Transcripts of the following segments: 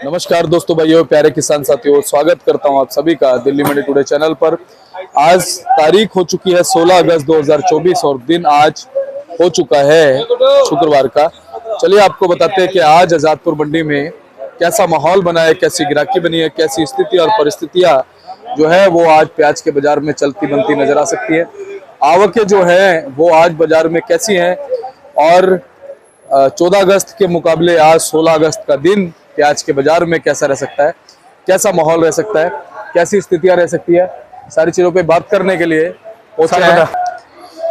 नमस्कार दोस्तों, भाइयों, प्यारे किसान साथियों, स्वागत करता हूं आप सभी का दिल्ली मंडी टुडे चैनल पर। आज तारीख हो चुकी है 16 अगस्त 2024 और दिन आज हो चुका है शुक्रवार का। चलिए आपको बताते हैं कि आज आजादपुर मंडी में कैसा माहौल बना है, कैसी गिराकी बनी है, कैसी स्थिति और परिस्थितियां जो है वो आज प्याज के बाजार में चलती बनती नजर आ सकती है। आवकें जो है वो आज बाजार में कैसी हैं और 14 अगस्त के मुकाबले आज 16 अगस्त का दिन प्याज के बाजार में कैसा रह सकता है, कैसा माहौल रह सकता है, कैसी स्थितियां रह सकती है, सारी चीजों पे बात करने के लिए पहुंचे हैं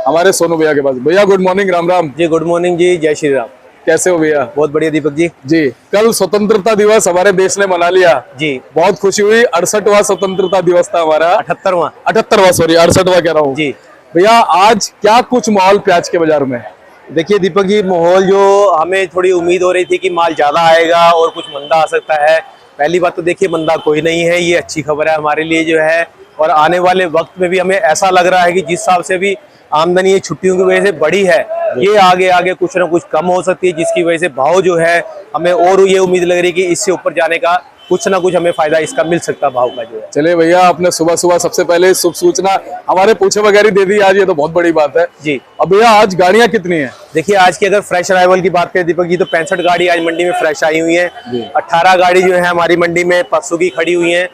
हमारे सोनू भैया के पास। भैया good morning, Ram Ram ji. Good morning जी, जय श्री राम। कैसे हो भैया? बहुत बढ़िया दीपक जी। जी, कल स्वतंत्रता दिवस हमारे देश ने मना लिया जी, बहुत खुशी हुई। 68वां स्वतंत्रता दिवस था हमारा। 78वां सॉरी 68वां कह रहा हूँ जी। भैया, आज क्या कुछ माहौल प्याज के बाजार में? देखिए दीपक जी, माहौल जो हमें थोड़ी उम्मीद हो रही थी कि माल ज्यादा आएगा और कुछ मंदा आ सकता है। पहली बात तो देखिए मंदा कोई नहीं है, ये अच्छी खबर है हमारे लिए जो है। और आने वाले वक्त में भी हमें ऐसा लग रहा है कि जिस हिसाब से भी आमदनी ये छुट्टियों की वजह से बढ़ी है, ये आगे आगे कुछ ना कुछ कम हो सकती है, जिसकी वजह से भाव जो है हमें और ये उम्मीद लग रही है कि इससे ऊपर जाने का कुछ ना कुछ हमें फायदा इसका मिल सकता है भाव का जो है। चले भैया, आपने सुबह सुबह सबसे पहले शुभ सूचना हमारे पूछे वगैरह दे दी आज, ये तो बहुत बड़ी बात है जी। अब भैया आज गाड़ियां कितनी हैं? देखिए आज की अगर फ्रेश अराइवल की बात करें दीपक जी, तो 65 गाड़ी आज मंडी में फ्रेश आई हुई है। 18 गाड़ी जो है हमारी मंडी में परसों की खड़ी हुई है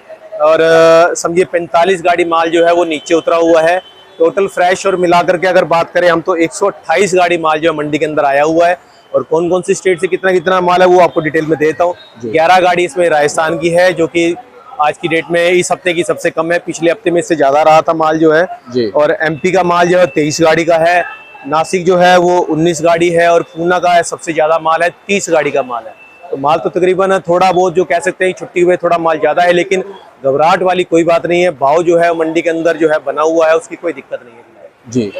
और समझिए 45 गाड़ी माल जो है वो नीचे उतरा हुआ है। टोटल फ्रेश और मिलाकर के अगर बात करें हम तो 128 गाड़ी माल जो है मंडी के अंदर आया हुआ है। और कौन कौन सी स्टेट से कितना कितना माल है वो आपको डिटेल में देता हूँ। 11 गाड़ी इसमें राजस्थान की है, जो कि आज की डेट में इस हफ्ते की सबसे कम है। पिछले हफ्ते में इससे ज्यादा रहा था माल जो है जी। और एमपी का माल जो है 23 गाड़ी का है। नासिक जो है वो 19 गाड़ी है और पूना का है सबसे ज्यादा माल है, 30 गाड़ी का माल है। तो माल तो तकरीबन थोड़ा बहुत जो कह सकते हैं छुट्टी हुए थोड़ा माल ज्यादा है, लेकिन घबराहट वाली कोई बात नहीं है। भाव जो है मंडी के अंदर जो है बना हुआ है, उसकी कोई दिक्कत नहीं है जी।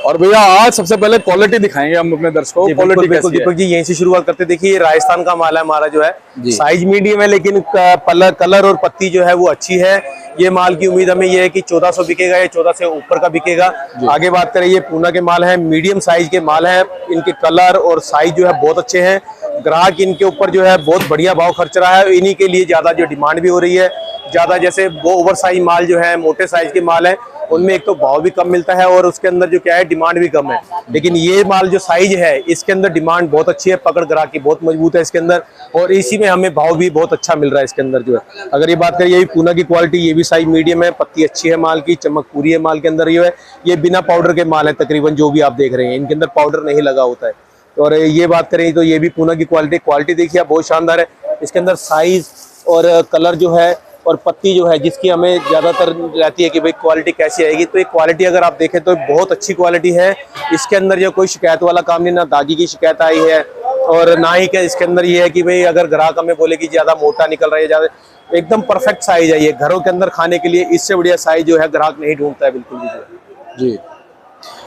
और भैया आज सबसे पहले क्वालिटी दिखाएंगे हम अपने दर्शकों को। क्वालिटी कैसी है? दीपक जी यहीं से शुरुआत करते। देखिए राजस्थान का माल है हमारा जो है, साइज मीडियम है, लेकिन कलर और पत्ती जो है वो अच्छी है। ये माल की उम्मीद हमें ये है कि 1400 बिकेगा या 14 से ऊपर का बिकेगा। आगे बात करें, ये पूना के माल है, मीडियम साइज के माल है। इनके कलर और साइज जो है बहुत अच्छे हैं। ग्राहक इनके ऊपर जो है बहुत बढ़िया भाव खर्च रहा है, इन्हीं के लिए ज्यादा जो डिमांड भी हो रही है। ज्यादा जैसे वो ओवर साइज माल जो है, मोटे साइज के माल है, उनमें एक तो भाव भी कम मिलता है और उसके अंदर जो क्या है डिमांड भी कम है। लेकिन ये माल जो साइज है इसके अंदर डिमांड बहुत अच्छी है, पकड़ ग्राहक की बहुत मजबूत है इसके अंदर, और इसी में हमें भाव भी बहुत अच्छा मिल रहा है इसके अंदर जो है। अगर ये बात करें, ये भी पूना की क्वालिटी, ये भी साइज मीडियम है, पत्ती अच्छी है माल की, चमक पूरी है माल के अंदर। ये है ये बिना पाउडर के माल है तकरीबन जो भी आप देख रहे हैं, इनके अंदर पाउडर नहीं लगा होता है। और ये बात करें तो ये भी पूना की क्वालिटी देखिए बहुत शानदार है। इसके अंदर साइज और कलर जो है और पत्ती जो है, जिसकी हमें ज्यादातर रहती है कि भाई क्वालिटी कैसी आएगी, तो ये क्वालिटी अगर आप देखें तो बहुत अच्छी क्वालिटी है। इसके अंदर जो कोई शिकायत वाला काम नहीं, ना दागी की शिकायत आई है और ना ही इसके अंदर ये है कि भाई अगर ग्राहक हमें बोले कि ज्यादा मोटा निकल रहा है, ज्यादा, एकदम परफेक्ट साइज है ये घरों के अंदर खाने के लिए। इससे बढ़िया साइज जो है ग्राहक नहीं ढूंढता है बिल्कुल भी जी।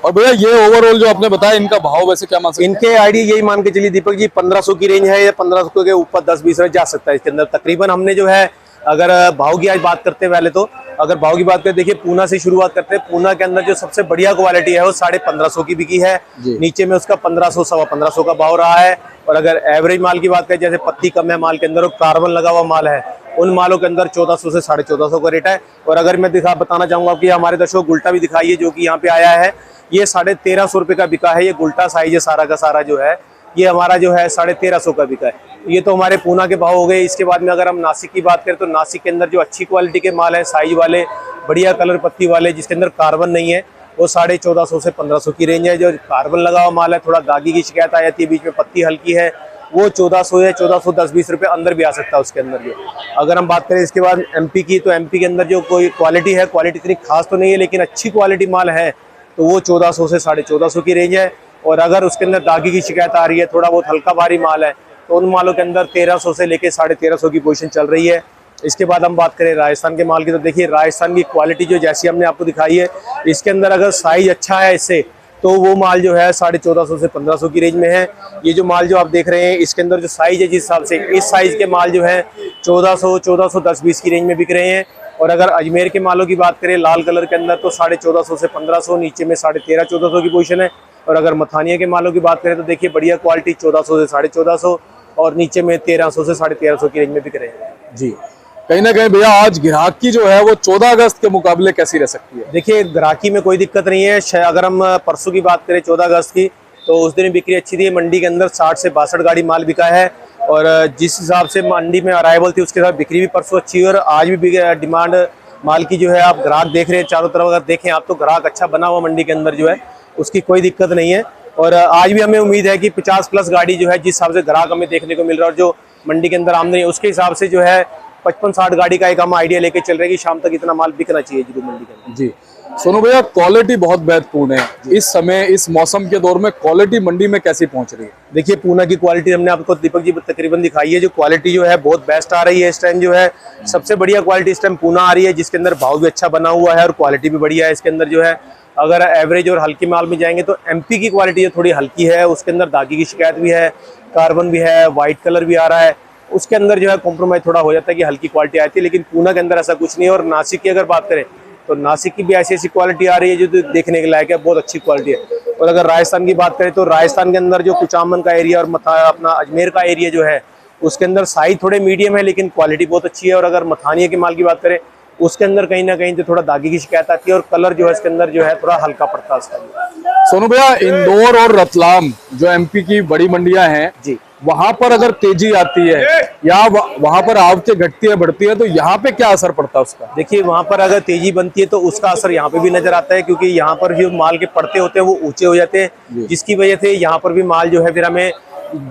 और भैया ये ओवरऑल जो आपने बताया, इनका भाव वैसे क्या मान सकते हैं? इनके आईडी यही मान के चलिए दीपक जी 1500 की रेंज है या 1500 के ऊपर 10-20 में जा सकता है इसके अंदर तकरीबन। हमने जो है अगर भाव की आज बात करते हैं, पहले तो अगर भाव की बात करें, देखिए पूना से शुरुआत करते हैं। पूना के अंदर जो सबसे बढ़िया क्वालिटी है वो 1550 की बिकी है, नीचे में उसका 1500 सवा 1500 का भाव रहा है। और अगर एवरेज माल की बात करें, जैसे पत्ती कम है माल के अंदर और कार्बन लगा हुआ माल है, उन मालों के अंदर 1400 से 1450 का रेट है। और अगर मैं बताना चाहूंगा कि हमारे दर्शकों को गुल्टा भी दिखाइए जो कि यहाँ पे आया है, ये 1350 रुपए का बिका है। ये गुल्टा साइज है सारा का सारा जो है, ये हमारा जो है 1350 का बिका है। ये तो हमारे पूना के भाव हो गए। इसके बाद में अगर हम नासिक की बात करें तो नासिक के अंदर जो अच्छी क्वालिटी के माल है, साइज वाले, बढ़िया कलर पत्ती वाले, जिसके अंदर कार्बन नहीं है, वो 1450 से 1500 की रेंज है। जो कार्बन लगा हुआ माल है, थोड़ा दागी की शिकायत आ जाती है, बीच में पत्ती हल्की है, वो 1400 या 1410-20 रुपए अंदर भी आ सकता है उसके अंदर जो। अगर हम बात करें इसके बाद एमपी की, तो एमपी के अंदर जो कोई क्वालिटी है, क्वालिटी इतनी खास तो नहीं है, लेकिन अच्छी क्वालिटी माल है, तो वो 1400 से 1450 की रेंज है। और अगर उसके अंदर दागी की शिकायत आ रही है, थोड़ा बहुत हल्का भारी माल है, तो उन मालों के अंदर 1300 से लेके 1350 की पोजीशन चल रही है। इसके बाद हम बात करें राजस्थान के माल की, तो देखिए राजस्थान की क्वालिटी जो जैसी हमने आपको दिखाई है, इसके अंदर अगर साइज अच्छा है इससे, तो वो माल जो है 1450 से 1500 की रेंज में है। ये जो माल जो आप देख रहे हैं, इसके अंदर जो साइज है, जिस हिसाब से इस साइज के माल जो है 1410-20 की रेंज में बिक रहे हैं। और अगर अजमेर के मालों की बात करें लाल कलर के अंदर, तो 1450 से 1500, नीचे में 1350-1400 की पोजीशन है। और अगर मथानिया के मालों की बात करें तो देखिए बढ़िया क्वालिटी 1400 से 1450, और नीचे में 1300 से 1350 की रेंज में बिक रहे हैं जी। कहीं ना कहीं भैया आज ग्राहकी जो है वो 14 अगस्त के मुकाबले कैसी रह सकती है? देखिए ग्राहकी में कोई दिक्कत नहीं है। अगर हम परसों की बात करें 14 अगस्त की, तो उस दिन बिक्री अच्छी थी। मंडी के अंदर 60 से 62 गाड़ी माल बिका है और जिस हिसाब से मंडी में अराइवल थी उसके साथ बिक्री भी परसों अच्छी है और आज भी डिमांड माल की जो है आप ग्राहक देख रहे हैं चारों तरफ, अगर देखें आप तो ग्राहक अच्छा बना हुआ मंडी के अंदर जो है, उसकी कोई दिक्कत नहीं है। और आज भी हमें उम्मीद है कि 50+ गाड़ी जो है जिस हिसाब से ग्राहक हमें देखने को मिल रहा है और जो मंडी के अंदर आमदनी है उसके हिसाब से जो है 55-60 गाड़ी का एक हम आइडिया लेके चल रहे हैं कि शाम तक इतना माल बिकना चाहिए जरूर मंडी के अंदर। जी सोनू भैया, क्वालिटी बहुत महत्वपूर्ण है इस समय, इस मौसम के दौर में क्वालिटी मंडी में कैसी पहुंच रही है? देखिए पूना की क्वालिटी हमने आपको दीपक जी तकरीबन दिखाई है, जो क्वालिटी जो है बहुत बेस्ट आ रही है इस टाइम। जो है सबसे बढ़िया क्वालिटी इस टाइम पूना आ रही है, जिसके अंदर भाव भी अच्छा बना हुआ है और क्वालिटी भी बढ़िया है इसके अंदर जो है। अगर एवरेज और हल्की माल में जाएंगे तो एमपी की क्वालिटी जो थोड़ी हल्की है, उसके अंदर दागी की शिकायत भी है, कार्बन भी है, व्हाइट कलर भी आ रहा है, उसके अंदर जो है कॉम्प्रोमाइज थोड़ा हो जाता है कि हल्की क्वालिटी आती है। लेकिन पूना के अंदर ऐसा कुछ नहीं है। और नासिक की अगर बात करें तो नासिक की भी ऐसी ऐसी क्वालिटी आ रही है जो देखने के लायक है, बहुत अच्छी क्वालिटी है। और अगर राजस्थान की बात करें तो राजस्थान के अंदर जो कुचामन का एरिया और अपना अजमेर का एरिया जो है, उसके अंदर साइज थोड़े मीडियम है लेकिन क्वालिटी बहुत अच्छी है। और अगर मथानिया के माल की बात करें उसके अंदर कहीं ना कहीं जो थोड़ा दागी की शिकायत आती है और कलर जो है इसके अंदर जो है थोड़ा हल्का पड़ता है उसका। सोनू भैया, इंदौर और रतलाम जो एमपी की बड़ी मंडियां हैं जी, वहां पर अगर तेजी आती है या वहां पर आवकें घटती है बढ़ती है तो यहाँ पे क्या असर पड़ता है उसका? देखिए वहां पर अगर तेजी बनती है तो उसका असर यहाँ पे भी नजर आता है, क्योंकि यहाँ पर जो माल के पड़ते होते हैं वो ऊंचे हो जाते हैं, जिसकी वजह से यहाँ पर भी माल जो है फिर हमें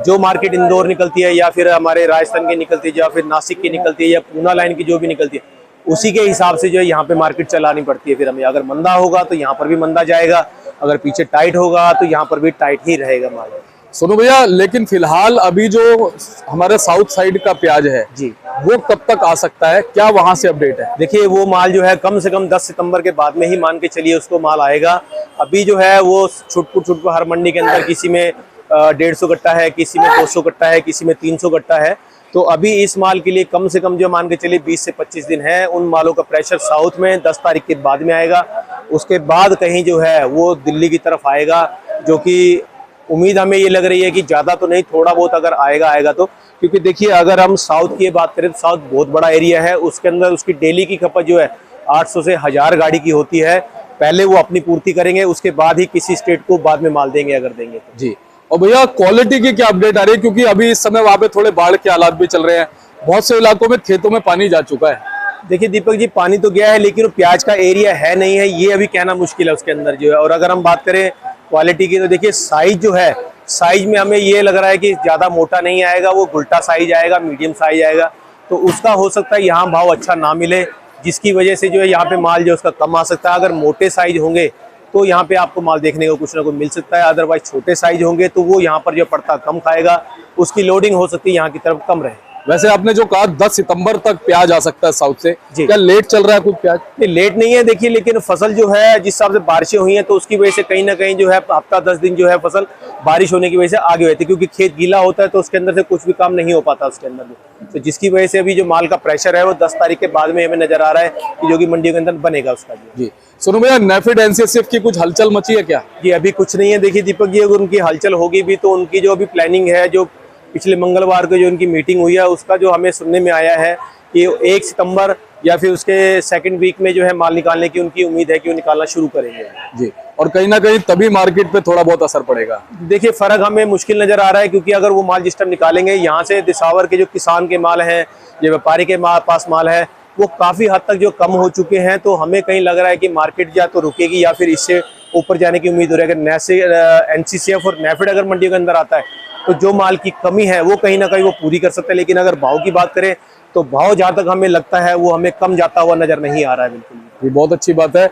जो मार्केट इंदौर निकलती है या फिर हमारे राजस्थान की निकलती है या फिर नासिक की निकलती है या पूना लाइन की जो भी निकलती है, उसी के हिसाब से जो है यहाँ पे मार्केट चलानी पड़ती है। फिर हमें अगर मंदा होगा तो यहाँ पर भी मंदा जाएगा, अगर पीछे टाइट होगा तो यहाँ पर भी टाइट ही रहेगा माल। सोनू भैया, लेकिन फिलहाल अभी जो हमारे साउथ साइड का प्याज है जी, वो कब तक आ सकता है, क्या वहां से अपडेट है? देखिए वो माल जो है कम से कम 10 सितंबर के बाद में ही मान के चलिए उसको माल आएगा। अभी जो है वो छुटपुट हर मंडी के अंदर किसी में 150 कट्टा है, किसी में 200 कट्टा है, किसी में 300 कट्टा है। तो अभी इस माल के लिए कम से कम जो मान के चलिए 20 से 25 दिन है। उन मालों का प्रेशर साउथ में 10 तारीख के बाद में आएगा, उसके बाद कहीं जो है वो दिल्ली की तरफ आएगा, जो कि उम्मीद हमें ये लग रही है कि ज़्यादा तो नहीं, थोड़ा बहुत अगर आएगा तो। क्योंकि देखिए अगर हम साउथ की बात करें तो साउथ बहुत बड़ा एरिया है, उसके अंदर उसकी डेली की खपत जो है 800 से 1000 गाड़ी की होती है। पहले वो अपनी पूर्ति करेंगे, उसके बाद ही किसी स्टेट को बाद में माल देंगे अगर देंगे तो। जी, और भैया क्वालिटी की क्या अपडेट आ रही है, क्योंकि अभी इस समय वहां पे थोड़े बाढ़ के हालात भी चल रहे हैं, बहुत से इलाकों में खेतों में पानी जा चुका है। देखिए दीपक जी, पानी तो गया है लेकिन वो प्याज का एरिया है नहीं है, ये अभी कहना मुश्किल है उसके अंदर जो है। और अगर हम बात करें क्वालिटी की तो देखिए साइज जो है, साइज में हमें ये लग रहा है कि ज्यादा मोटा नहीं आएगा, वो गुल्टा साइज आएगा, मीडियम साइज आएगा। तो उसका हो सकता है यहाँ भाव अच्छा ना मिले, जिसकी वजह से जो है यहाँ पे माल जो उसका कम आ सकता है। अगर मोटे साइज होंगे तो यहाँ पे आपको माल देखने को कुछ ना कुछ मिल सकता है, अदरवाइज छोटे साइज होंगे तो वो यहाँ पर जो पड़ता कम खाएगा, उसकी लोडिंग हो सकती है यहाँ की तरफ कम रहे। वैसे आपने जो कहा 10 सितंबर तक प्याज आ सकता है साउथ से, क्या लेट चल रहा है कुछ प्याज? नहीं, लेट नहीं है देखिए, लेकिन फसल जो है जिस हिसाब से बारिशें हुई हैं तो उसकी वजह से कहीं ना कहीं जो है हफ्ता 10 दिन जो है फसल बारिश होने की वजह से आगे होती है, क्योंकि खेत गीला होता है तो उसके अंदर से कुछ भी काम नहीं हो पाता उसके अंदर। तो जिसकी वजह से अभी जो माल का प्रेशर है वो 10 तारीख के बाद में हमें नजर आ रहा है कि जो कि मंडियों के अंदर बनेगा उसका। जी सुनो भैया, नेफेड एनसीएसएफ की कुछ हलचल मची है क्या? जी अभी कुछ नहीं है। देखिए दीपक जी, अगर उनकी हलचल होगी भी तो उनकी जो अभी प्लानिंग है, जो पिछले मंगलवार को जो उनकी मीटिंग हुई है उसका जो हमें सुनने में आया है कि 1 सितंबर या फिर उसके सेकंड वीक में जो है माल निकालने की उनकी उम्मीद है कि वो निकालना शुरू करेंगे। जी, और कहीं ना कहीं तभी मार्केट पे थोड़ा बहुत असर पड़ेगा। देखिए फर्क हमें मुश्किल नजर आ रहा है, क्योंकि अगर वो माल जिस टाइम निकालेंगे यहाँ से दिसावर के जो किसान के माल हैं, जो व्यापारी के पास माल है, वो काफी हद तक जो कम हो चुके हैं। तो हमें कहीं लग रहा है कि मार्केट या तो रुकेगी या फिर इससे ऊपर जाने की उम्मीद हो रही है। अगर एनसीसीएफ और नेफेड अगर मंडियों के अंदर आता है तो जो माल की कमी है वो कहीं ना कहीं वो पूरी कर सकते हैं। लेकिन अगर भाव की बात करें तो भाव जहां तक हमें लगता है वो हमें कम जाता हुआ नजर नहीं आ रहा है। बिल्कुल, ये बहुत अच्छी बात है।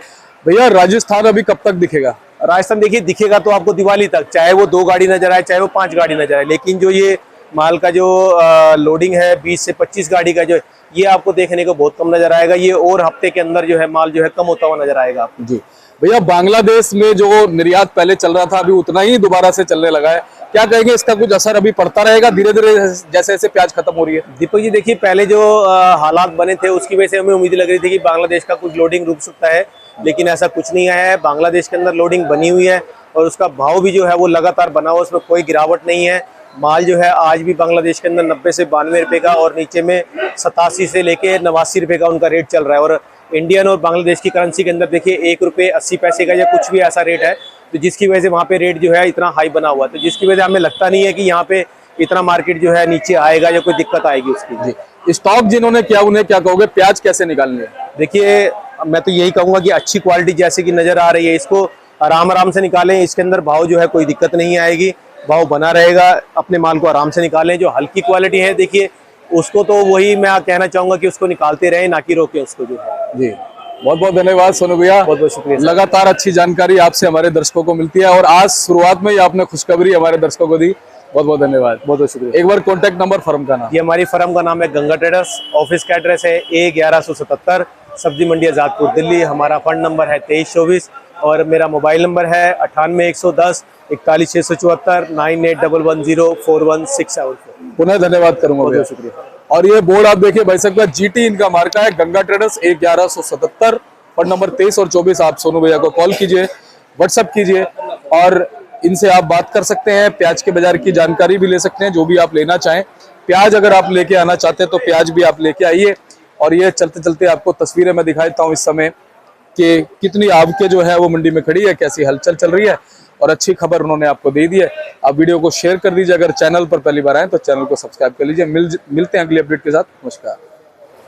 भैया राजस्थान अभी कब तक दिखेगा? राजस्थान देखिए दिखेगा तो आपको दिवाली तक, चाहे वो 2 गाड़ी नजर आए चाहे वो 5 गाड़ी नजर आए, लेकिन जो ये माल का जो लोडिंग है 20 से 25 गाड़ी का जो ये आपको देखने को बहुत कम नजर आएगा। ये और हफ्ते के अंदर जो है माल जो है कम होता हुआ नजर आएगा आपको। जी भैया, बांग्लादेश में जो निर्यात पहले चल रहा था अभी उतना ही दोबारा से चलने लगा है, क्या कहेंगे इसका कुछ असर अभी पड़ता रहेगा धीरे धीरे जैसे जैसे प्याज खत्म हो रही है? दीपक जी देखिए, पहले जो हालात बने थे उसकी वजह से हमें उम्मीद लग रही थी कि बांग्लादेश का कुछ लोडिंग रुक सकता है, लेकिन ऐसा कुछ नहीं आया है। बांग्लादेश के अंदर लोडिंग बनी हुई है और उसका भाव भी जो है वो लगातार बना हुआ, उसमें कोई गिरावट नहीं है। माल जो है आज भी बांग्लादेश के अंदर 90 से 92 रुपए का और नीचे में 87 से लेके 89 रुपए का उनका रेट चल रहा है। और इंडियन और बांग्लादेश की करेंसी के अंदर देखिए 1 रुपये 80 पैसे का या कुछ भी ऐसा रेट है, तो जिसकी वजह से वहाँ पे रेट जो है इतना हाई बना हुआ है, तो जिसकी वजह से हमें लगता नहीं है कि यहाँ पे इतना मार्केट जो है नीचे आएगा या कोई दिक्कत आएगी उसकी। जी, स्टॉक जिन्होंने किया उन्हें क्या कहोगे, प्याज कैसे निकालनी है? देखिए मैं तो यही कहूंगा कि अच्छी क्वालिटी जैसे कि नजर आ रही है इसको आराम से निकालें, इसके अंदर भाव जो है कोई दिक्कत नहीं आएगी, भाव बना रहेगा, अपने माल को आराम से निकालें। जो हल्की क्वालिटी है देखिए उसको तो वही मैं कहना चाहूंगा कि उसको निकालते रहें, ना कि रोकें उसको जो है। जी, बहुत बहुत धन्यवाद सोनू भैया, बहुत बहुत शुक्रिया। लगातार अच्छी जानकारी आपसे हमारे दर्शकों को मिलती है और आज शुरुआत में ही आपने खुशखबरी हमारे दर्शकों को दी, बहुत बहुत धन्यवाद। बहुत बहुत शुक्रिया। एक बार कॉन्टैक्ट नंबर फर्म का नाम? ये हमारी फर्म का नाम है गंगा ट्रेडर्स, ऑफिस का एड्रेस है A1177 सब्जी मंडी आजादपुर दिल्ली, हमारा फंड नंबर है 2324 और मेरा मोबाइल नंबर है 98 110 41 674 9811041674। पुनः धन्यवाद करूंगा भैया, शुक्रिया। और ये बोर्ड आप देखिए भाई साहब का GT इनका मार्का है, गंगा ट्रेडर्स 1177 फंड नंबर 23 और 24। आप सोनू भैया को कॉल कीजिए, व्हाट्सएप कीजिए और इनसे आप बात कर सकते हैं, प्याज के बाजार की जानकारी भी ले सकते हैं, जो भी आप लेना चाहें। प्याज अगर आप लेके आना चाहते हैं तो प्याज भी आप लेके आइए। और ये चलते चलते आपको तस्वीरें मैं दिखा देता हूँ इस समय कि कितनी आवकें जो है वो मंडी में खड़ी है, कैसी हलचल चल रही है और अच्छी खबर उन्होंने आपको दे दी है। आप वीडियो को शेयर कर दीजिए, अगर चैनल पर पहली बार आए तो चैनल को सब्सक्राइब कर लीजिए। मिलते हैं अगली अपडेट के साथ। नमस्कार।